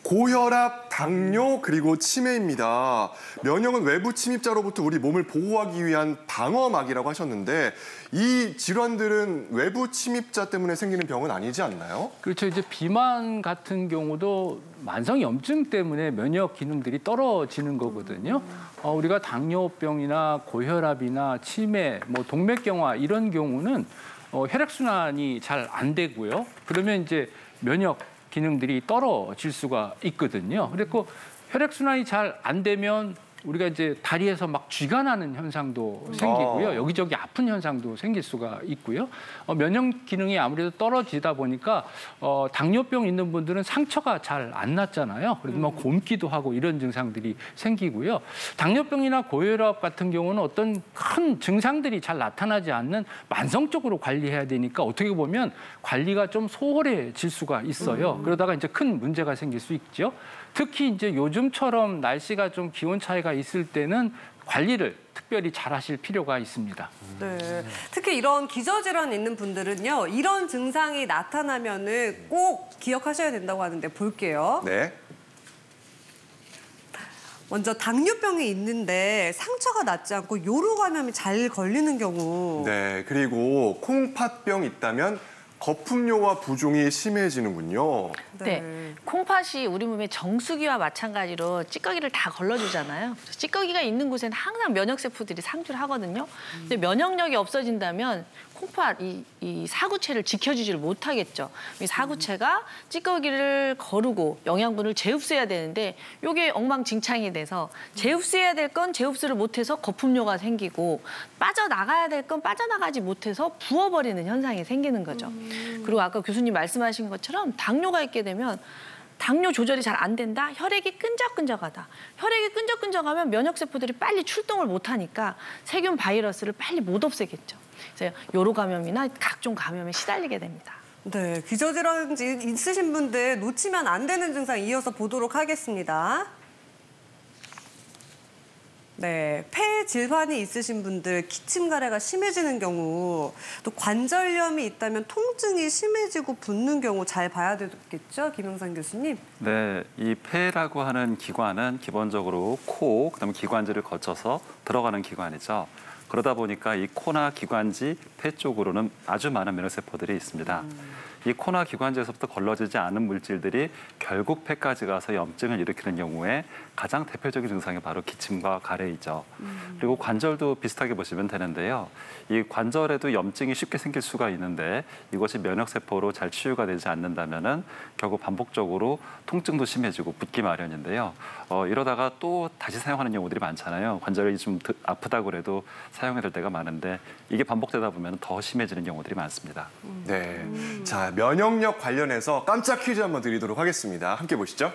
고혈압, 당뇨, 그리고 치매입니다. 면역은 외부 침입자로부터 우리 몸을 보호하기 위한 방어막이라고 하셨는데 이 질환들은 외부 침입자 때문에 생기는 병은 아니지 않나요? 그렇죠. 이제 비만 같은 경우도 만성 염증 때문에 면역 기능들이 떨어지는 거거든요. 우리가 당뇨병이나 고혈압이나 치매, 동맥경화 이런 경우는 혈액순환이 잘 안 되고요. 그러면 이제 면역 기능들이 떨어질 수가 있거든요. 그리고 혈액순환이 잘 안 되면 우리가 이제 다리에서 막 쥐가 나는 현상도 생기고요. 여기저기 아픈 현상도 생길 수가 있고요. 면역 기능이 아무래도 떨어지다 보니까 당뇨병 있는 분들은 상처가 잘 안 났잖아요. 그래도 막 곪기도 하고 이런 증상들이 생기고요. 당뇨병이나 고혈압 같은 경우는 어떤 큰 증상들이 잘 나타나지 않는 만성적으로 관리해야 되니까 어떻게 보면 관리가 좀 소홀해질 수가 있어요. 그러다가 이제 큰 문제가 생길 수 있죠. 특히 이제 요즘처럼 날씨가 좀 기온 차이가 있을 때는 관리를 특별히 잘 하실 필요가 있습니다. 네. 특히 이런 기저질환 있는 분들은요, 이런 증상이 나타나면은 꼭 기억하셔야 된다고 하는데 볼게요. 네. 먼저 당뇨병이 있는데 상처가 낫지 않고 요로 감염이 잘 걸리는 경우. 네, 그리고 콩팥병 있다면 거품료와 부종이 심해지는군요. 네. 콩팥이 우리 몸의 정수기와 마찬가지로 찌꺼기를 다 걸러주잖아요. 그래서 찌꺼기가 있는 곳에는 항상 면역세포들이 상주를 하거든요. 근데 면역력이 없어진다면 콩팥, 이 사구체를 지켜주지를 못하겠죠. 이 사구체가 찌꺼기를 거르고 영양분을 재흡수해야 되는데 이게 엉망진창이 돼서 재흡수해야 될 건 재흡수를 못해서 거품료가 생기고 빠져나가야 될 건 빠져나가지 못해서 부어버리는 현상이 생기는 거죠. 그리고 아까 교수님 말씀하신 것처럼 당뇨가 있게 되면 당뇨 조절이 잘 안 된다? 혈액이 끈적끈적하다. 혈액이 끈적끈적하면 면역세포들이 빨리 출동을 못하니까 세균 바이러스를 빨리 못 없애겠죠. 그래서 요로 감염이나 각종 감염에 시달리게 됩니다. 네, 기저질환 있으신 분들 놓치면 안 되는 증상 이어서 보도록 하겠습니다. 네, 폐 질환이 있으신 분들 기침 가래가 심해지는 경우, 또 관절염이 있다면 통증이 심해지고 붓는 경우 잘 봐야 되겠죠, 김영상 교수님? 네, 이 폐라고 하는 기관은 기본적으로 코, 그다음에 기관지를 거쳐서 들어가는 기관이죠. 그러다 보니까 이 코나 기관지, 폐 쪽으로는 아주 많은 면역세포들이 있습니다. 이 코나 기관지에서부터 걸러지지 않은 물질들이 결국 폐까지 가서 염증을 일으키는 경우에 가장 대표적인 증상이 바로 기침과 가래이죠. 그리고 관절도 비슷하게 보시면 되는데요. 이 관절에도 염증이 쉽게 생길 수가 있는데 이것이 면역세포로 잘 치유가 되지 않는다면은 결국 반복적으로 통증도 심해지고 붓기 마련인데요. 이러다가 또 다시 사용하는 경우들이 많잖아요. 관절이 좀 아프다고 그래도 사용해야 될 때가 많은데 이게 반복되다 보면 더 심해지는 경우들이 많습니다. 네, 자 면역력 관련해서 깜짝 퀴즈 한번 드리도록 하겠습니다. 함께 보시죠.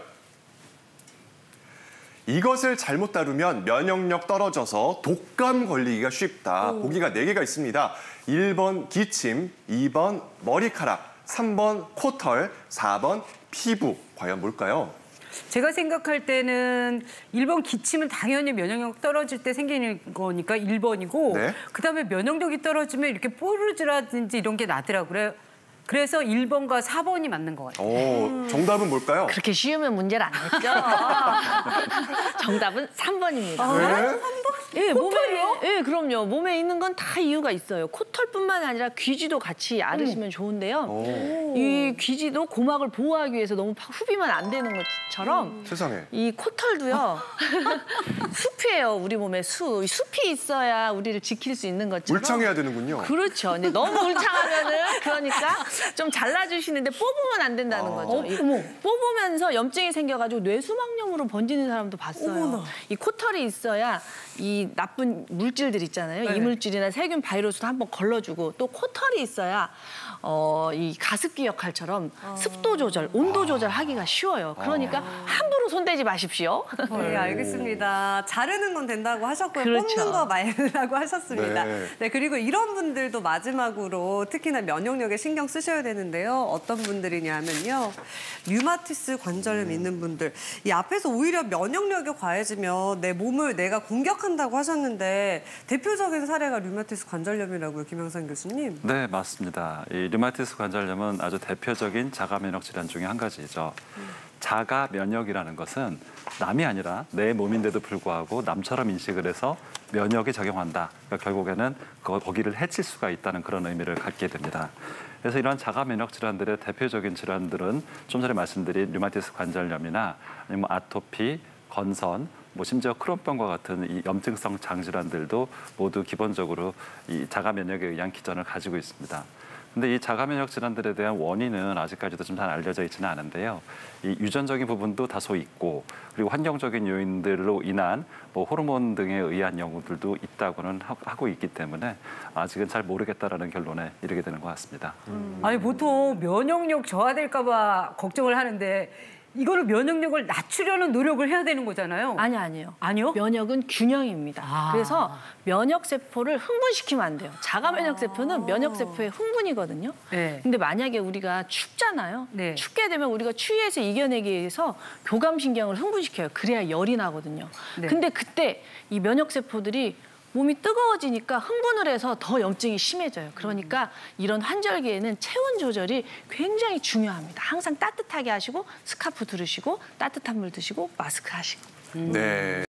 이것을 잘못 다루면 면역력 떨어져서 독감 걸리기가 쉽다. 보기가 4개가 있습니다. 1번 기침, 2번 머리카락, 3번 코털, 4번 피부. 과연 뭘까요? 제가 생각할 때는 1번 기침은 당연히 면역력 떨어질 때 생기는 거니까 1번이고 네. 그다음에 면역력이 떨어지면 이렇게 뽀르즈라든지 이런 게 나더라고요. 그래서 1번과 4번이 맞는 것 같아요. 정답은 뭘까요? 그렇게 쉬우면 문제를 안 냈죠. 정답은 3번입니다. 네? 예, 예, 그럼요. 몸에 있는 건 다 이유가 있어요. 코털뿐만 아니라 귀지도 같이 앓으시면 좋은데요. 이 귀지도 고막을 보호하기 위해서 너무 후비면 안 되는 것처럼 세상에. 이 코털도요. 숲이에요, 우리 몸에 숲. 숲이 있어야 우리를 지킬 수 있는 것처럼. 울창해야 되는군요. 그렇죠. 근데 너무 울창하면은 그러니까 좀 잘라주시는데 뽑으면 안 된다는 거죠. 뽑으면서 염증이 생겨가지고 뇌수막염으로 번지는 사람도 봤어요. 어머나. 이 코털이 있어야 이 나쁜 물질들 있잖아요. 네. 이물질이나 세균, 바이러스도 한번 걸러주고 또 코털이 있어야 이 가습기 역할처럼 습도 조절, 온도 조절하기가 쉬워요. 그러니까 함부로 손대지 마십시오. 네, 알겠습니다. 자르는 건 된다고 하셨고요. 그렇죠. 뽑는 거 말라고 하셨습니다. 네. 네, 그리고 이런 분들도 마지막으로 특히나 면역력에 신경 쓰셔야 되는데요. 어떤 분들이냐면요. 류마티스 관절염 있는 분들. 이 앞에서 오히려 면역력이 과해지면 내 몸을 내가 공격한다고 하셨는데 대표적인 사례가 류마티스 관절염이라고요, 김영상 교수님? 네, 맞습니다. 이 류마티스 관절염은 아주 대표적인 자가 면역 질환 중에 한 가지죠. 자가 면역이라는 것은 남이 아니라 내 몸인데도 불구하고 남처럼 인식을 해서 면역에 적용한다. 그러니까 결국에는 거기를 해칠 수가 있다는 그런 의미를 갖게 됩니다. 그래서 이런 자가 면역 질환들의 대표적인 질환들은 좀 전에 말씀드린 류마티스 관절염이나 아니면 아토피, 건선, 뭐 심지어 크론병과 같은 이 염증성 장질환들도 모두 기본적으로 이 자가 면역에 의한 기전을 가지고 있습니다. 근데 이 자가 면역 질환들에 대한 원인은 아직까지도 좀 잘 알려져 있지는 않은데요. 이 유전적인 부분도 다소 있고 그리고 환경적인 요인들로 인한 뭐 호르몬 등에 의한 연구들도 있다고는 하고 있기 때문에 아직은 잘 모르겠다라는 결론에 이르게 되는 것 같습니다. 아니 보통 면역력 저하될까 봐 걱정을 하는데 이거를 면역력을 낮추려는 노력을 해야 되는 거잖아요. 아니요. 아니요? 면역은 균형입니다. 그래서 면역세포를 흥분시키면 안 돼요. 자가 면역세포는 면역세포의 흥분이거든요. 네. 근데 만약에 우리가 춥잖아요. 네. 춥게 되면 우리가 추위에서 이겨내기 위해서 교감신경을 흥분시켜요. 그래야 열이 나거든요. 네. 근데 그때 이 면역세포들이 몸이 뜨거워지니까 흥분을 해서 더 염증이 심해져요. 그러니까 이런 환절기에는 체온 조절이 굉장히 중요합니다. 항상 따뜻하게 하시고 스카프 두르시고 따뜻한 물 드시고 마스크 하시고. 네.